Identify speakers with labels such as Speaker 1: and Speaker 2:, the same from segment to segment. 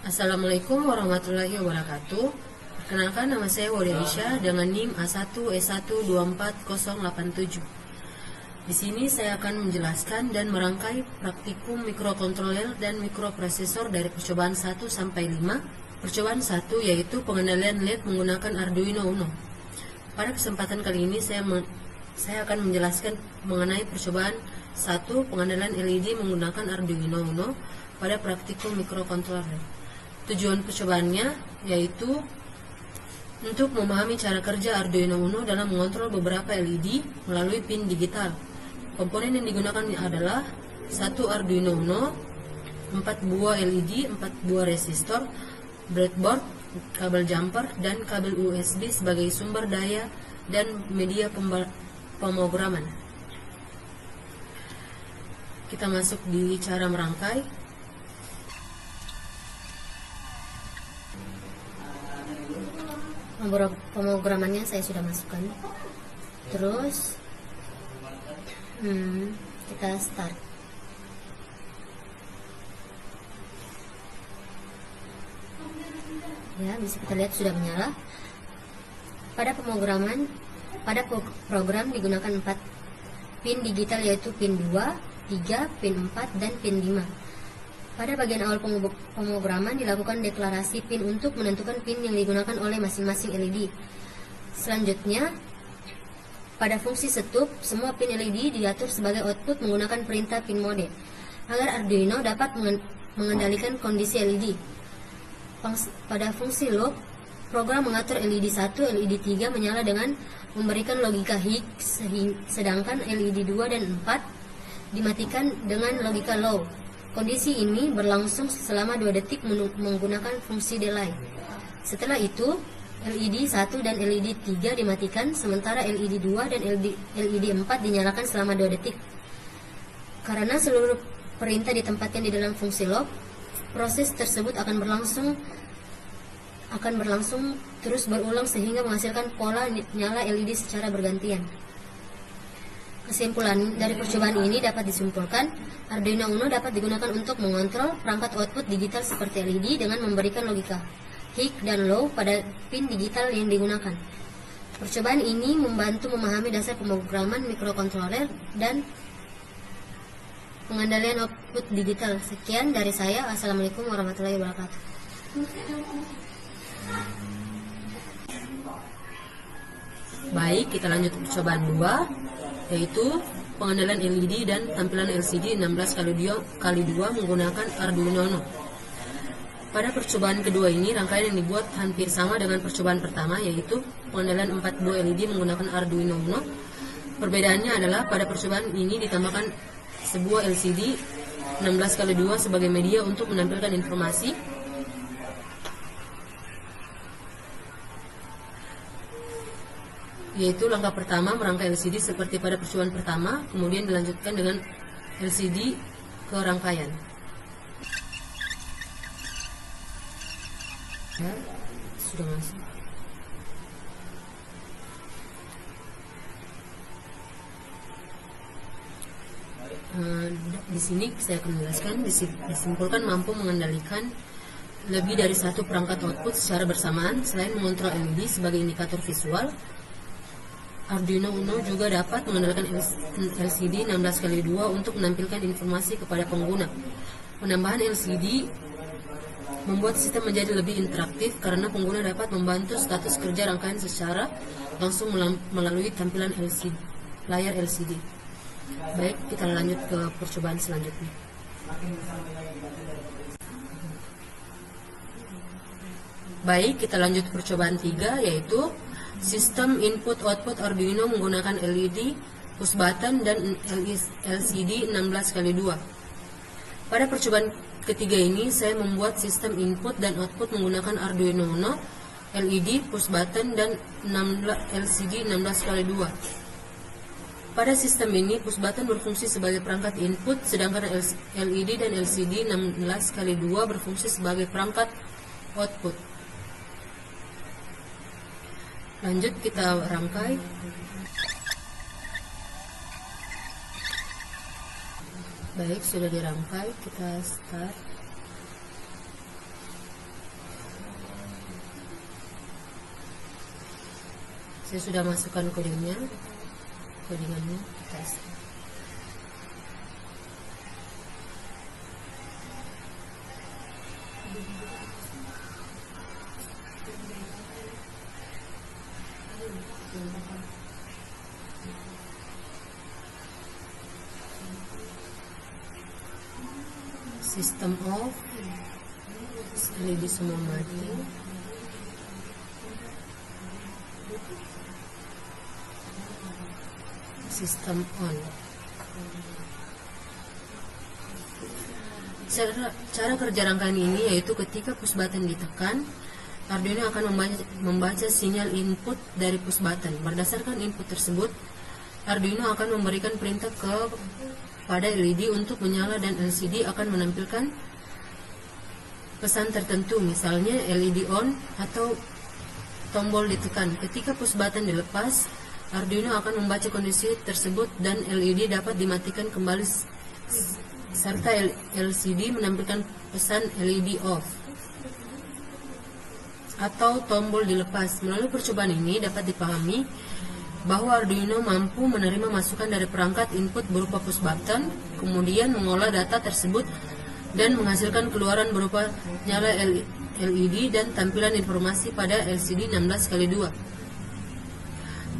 Speaker 1: Assalamualaikum warahmatullahi wabarakatuh. Perkenalkan, nama saya Wody Aisyah dengan NIM A1E124087. Di sini saya akan menjelaskan dan merangkai praktikum mikrokontroler dan mikroprosesor dari percobaan 1 sampai 5. Percobaan 1 yaitu pengendalian LED menggunakan Arduino Uno. Pada kesempatan kali ini saya akan menjelaskan mengenai percobaan 1 pengendalian LED menggunakan Arduino Uno pada praktikum mikrokontroler. Tujuan percobaannya yaitu untuk memahami cara kerja Arduino Uno dalam mengontrol beberapa LED melalui pin digital. Komponen yang digunakan adalah 1 Arduino Uno, 4 buah LED, 4 buah resistor, breadboard, kabel jumper, dan kabel USB sebagai sumber daya dan media pemrograman. Kita masuk di cara merangkai. Pemrogramannya saya sudah masukkan. Terus kita start. Ya, bisa kita lihat sudah menyala. Pada program digunakan 4 pin digital, yaitu pin 2, 3, pin 4, dan pin 5. Pada bagian awal pemrograman dilakukan deklarasi pin untuk menentukan pin yang digunakan oleh masing-masing LED. Selanjutnya, pada fungsi setup, semua pin LED diatur sebagai output menggunakan perintah pin mode agar Arduino dapat mengendalikan kondisi LED. Pada fungsi loop, program mengatur LED 1, LED 3 menyala dengan memberikan logika high, sedangkan LED 2 dan 4 dimatikan dengan logika low. Kondisi ini berlangsung selama 2 detik menggunakan fungsi delay. Setelah itu, LED 1 dan LED 3 dimatikan, sementara LED 2 dan LED 4 dinyalakan selama 2 detik. Karena seluruh perintah ditempatkan di dalam fungsi loop, proses tersebut akan berlangsung terus berulang sehingga menghasilkan pola nyala LED secara bergantian. Kesimpulan dari percobaan ini dapat disimpulkan, Arduino Uno dapat digunakan untuk mengontrol perangkat output digital seperti LED dengan memberikan logika high dan low pada pin digital yang digunakan. Percobaan ini membantu memahami dasar pemrograman mikrokontroler dan pengendalian output digital. Sekian dari saya. Assalamualaikum warahmatullahi wabarakatuh.
Speaker 2: Baik, kita lanjut ke percobaan 2, yaitu pengendalian LED dan tampilan LCD 16x2 menggunakan Arduino Uno. Pada percobaan kedua ini, rangkaian yang dibuat hampir sama dengan percobaan pertama, yaitu pengendalian 4 buah LED menggunakan Arduino Uno. Perbedaannya adalah pada percobaan ini ditambahkan sebuah LCD 16x2 sebagai media untuk menampilkan informasi. Yaitu langkah pertama merangkai LCD seperti pada percobaan pertama, kemudian dilanjutkan dengan LCD ke rangkaian. Ya, sudah masuk. Di sini saya akan menjelaskan, disimpulkan mampu mengendalikan lebih dari satu perangkat output secara bersamaan. Selain mengontrol LED sebagai indikator visual, Arduino Uno juga dapat mengendalikan LCD 16x2 untuk menampilkan informasi kepada pengguna. Penambahan LCD membuat sistem menjadi lebih interaktif karena pengguna dapat membantu status kerja rangkaian secara langsung melalui tampilan layar LCD. Baik, kita lanjut ke percobaan selanjutnya. Baik, kita lanjut ke percobaan 3, yaitu sistem input-output Arduino menggunakan LED, push button, dan LCD 16x2. Pada percobaan ketiga ini, saya membuat sistem input dan output menggunakan Arduino Uno, LED, push button, dan LCD 16x2. Pada sistem ini, push button berfungsi sebagai perangkat input, sedangkan LED dan LCD 16x2 berfungsi sebagai perangkat output. Lanjut, kita rangkai. Baik, sudah dirangkai, kita start. Saya sudah masukkan kodenya, codingannya kita isi. System off, LED semua mati. System on. Cara kerja rangkaian ini yaitu ketika push button ditekan, Arduino akan membaca sinyal input dari push button. Berdasarkan input tersebut, Arduino akan memberikan perintah pada LED untuk menyala dan LCD akan menampilkan pesan tertentu, misalnya LED on atau tombol ditekan. Ketika push button dilepas, Arduino akan membaca kondisi tersebut dan LED dapat dimatikan kembali serta LCD menampilkan pesan LED off atau tombol dilepas. Melalui percobaan ini dapat dipahami bahwa Arduino mampu menerima masukan dari perangkat input berupa push button, kemudian mengolah data tersebut dan menghasilkan keluaran berupa nyala LED dan tampilan informasi pada LCD 16x2.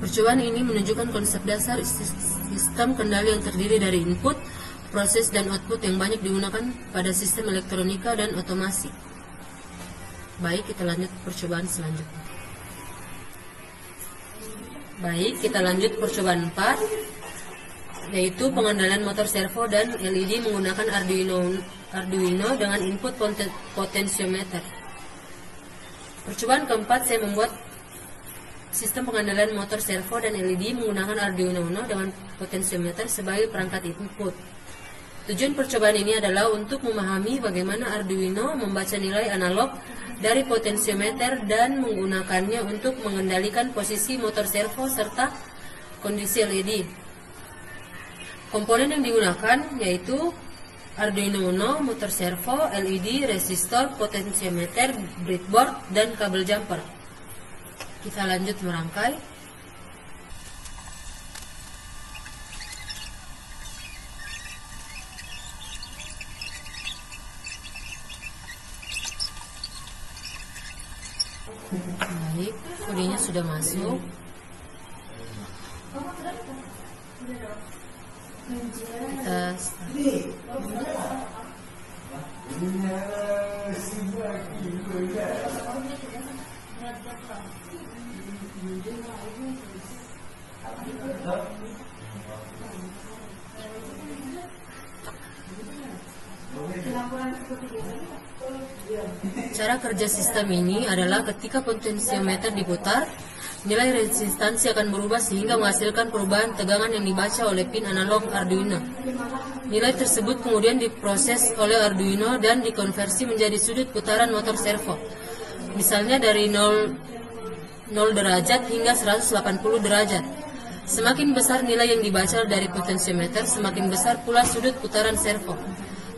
Speaker 2: Percobaan ini menunjukkan konsep dasar sistem kendali yang terdiri dari input, proses, dan output yang banyak digunakan pada sistem elektronika dan otomasi. Baik, kita lanjut percobaan selanjutnya. Baik, kita lanjut percobaan 4, yaitu pengendalian motor servo dan LED menggunakan Arduino dengan input potensiometer. Percobaan keempat, saya membuat sistem pengendalian motor servo dan LED menggunakan Arduino Uno dengan potensiometer sebagai perangkat input. Tujuan percobaan ini adalah untuk memahami bagaimana Arduino membaca nilai analog dari potensiometer dan menggunakannya untuk mengendalikan posisi motor servo serta kondisi LED. Komponen yang digunakan yaitu Arduino Uno, motor servo, LED, resistor, potensiometer, breadboard, dan kabel jumper. Kita lanjut merangkai. Baik, kodenya sudah masuk. Kita cara kerja sistem ini adalah ketika potensiometer diputar, nilai resistansi akan berubah sehingga menghasilkan perubahan tegangan yang dibaca oleh pin analog Arduino. Nilai tersebut kemudian diproses oleh Arduino dan dikonversi menjadi sudut putaran motor servo. Misalnya dari 0 derajat hingga 180 derajat. Semakin besar nilai yang dibaca dari potensiometer, semakin besar pula sudut putaran servo.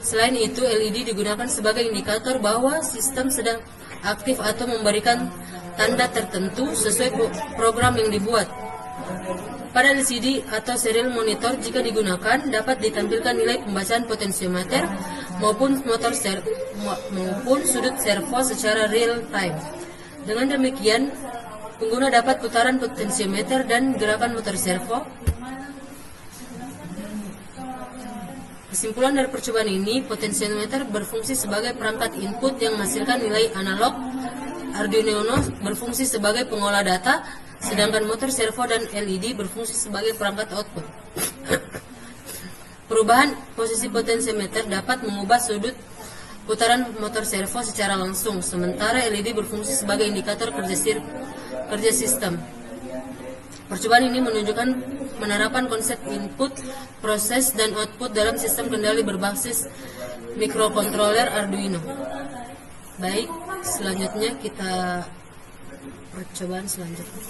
Speaker 2: Selain itu, LED digunakan sebagai indikator bahwa sistem sedang aktif atau memberikan tanda tertentu sesuai program yang dibuat. Pada LCD atau serial monitor jika digunakan dapat ditampilkan nilai pembacaan potensiometer maupun sudut servo secara real time. Dengan demikian, pengguna dapat putaran potensiometer dan gerakan motor servo. Kesimpulan dari percobaan ini, potensiometer berfungsi sebagai perangkat input yang menghasilkan nilai analog, Arduino Uno berfungsi sebagai pengolah data, sedangkan motor servo dan LED berfungsi sebagai perangkat output. Perubahan posisi potensiometer dapat mengubah sudut putaran motor servo secara langsung, sementara LED berfungsi sebagai indikator kerja sistem. Percobaan ini menunjukkan penerapan konsep input, proses, dan output dalam sistem kendali berbasis mikrokontroler Arduino. Baik, selanjutnya kita percobaan selanjutnya.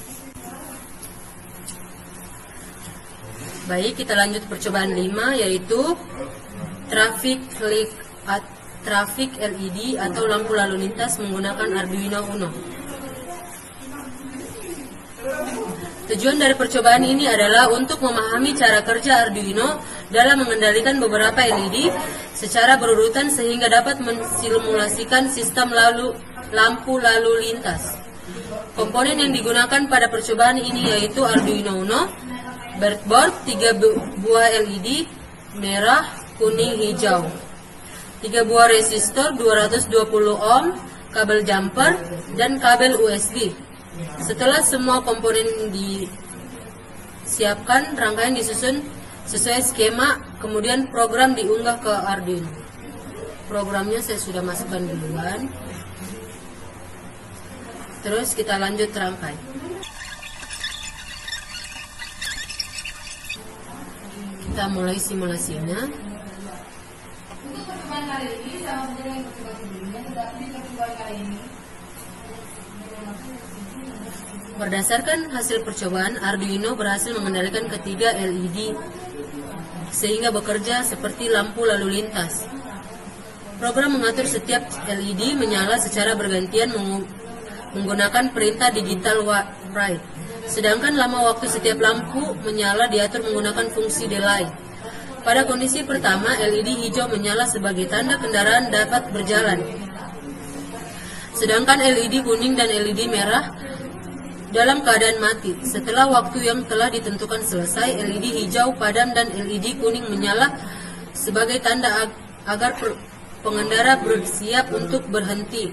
Speaker 2: Baik, kita lanjut percobaan 5, yaitu traffic LED atau lampu lalu lintas menggunakan Arduino Uno. Tujuan dari percobaan ini adalah untuk memahami cara kerja Arduino dalam mengendalikan beberapa LED secara berurutan sehingga dapat mensimulasikan sistem lampu lalu lintas. Komponen yang digunakan pada percobaan ini yaitu Arduino Uno, breadboard, 3 buah LED merah, kuning, hijau, 3 buah resistor 220 ohm, kabel jumper, dan kabel USB. Setelah semua komponen disiapkan, rangkaian disusun sesuai skema, kemudian program diunggah ke Arduino. Programnya saya sudah masukkan duluan. Terus kita lanjut rangkai. Kita mulai simulasinya. Berdasarkan hasil percobaan, Arduino berhasil mengendalikan ketiga LED sehingga bekerja seperti lampu lalu lintas. Program mengatur setiap LED menyala secara bergantian menggunakan perintah digital write. Sedangkan lama waktu setiap lampu menyala diatur menggunakan fungsi delay. Pada kondisi pertama, LED hijau menyala sebagai tanda kendaraan dapat berjalan. Sedangkan LED kuning dan LED merah dalam keadaan mati. Setelah waktu yang telah ditentukan selesai, LED hijau padam dan LED kuning menyala sebagai tanda agar pengendara bersiap untuk berhenti.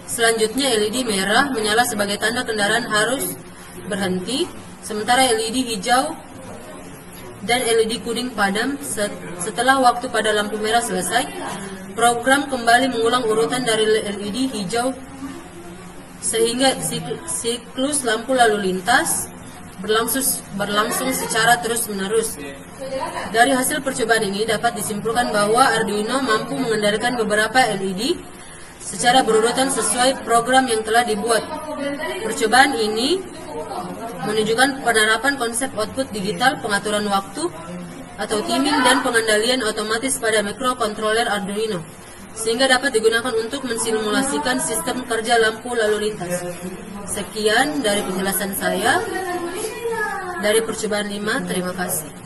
Speaker 2: Selanjutnya LED merah menyala sebagai tanda kendaraan harus berhenti, sementara LED hijau dan LED kuning padam. Setelah waktu pada lampu merah selesai, program kembali mengulang urutan dari LED hijau sehingga siklus lampu lalu lintas berlangsung secara terus-menerus. Dari hasil percobaan ini dapat disimpulkan bahwa Arduino mampu mengendalikan beberapa LED secara berurutan sesuai program yang telah dibuat. Percobaan ini menunjukkan penerapan konsep output digital, pengaturan waktu atau timing, dan pengendalian otomatis pada microcontroller Arduino, sehingga dapat digunakan untuk mensimulasikan sistem kerja lampu lalu lintas. Sekian dari penjelasan saya dari percobaan 5. Terima kasih.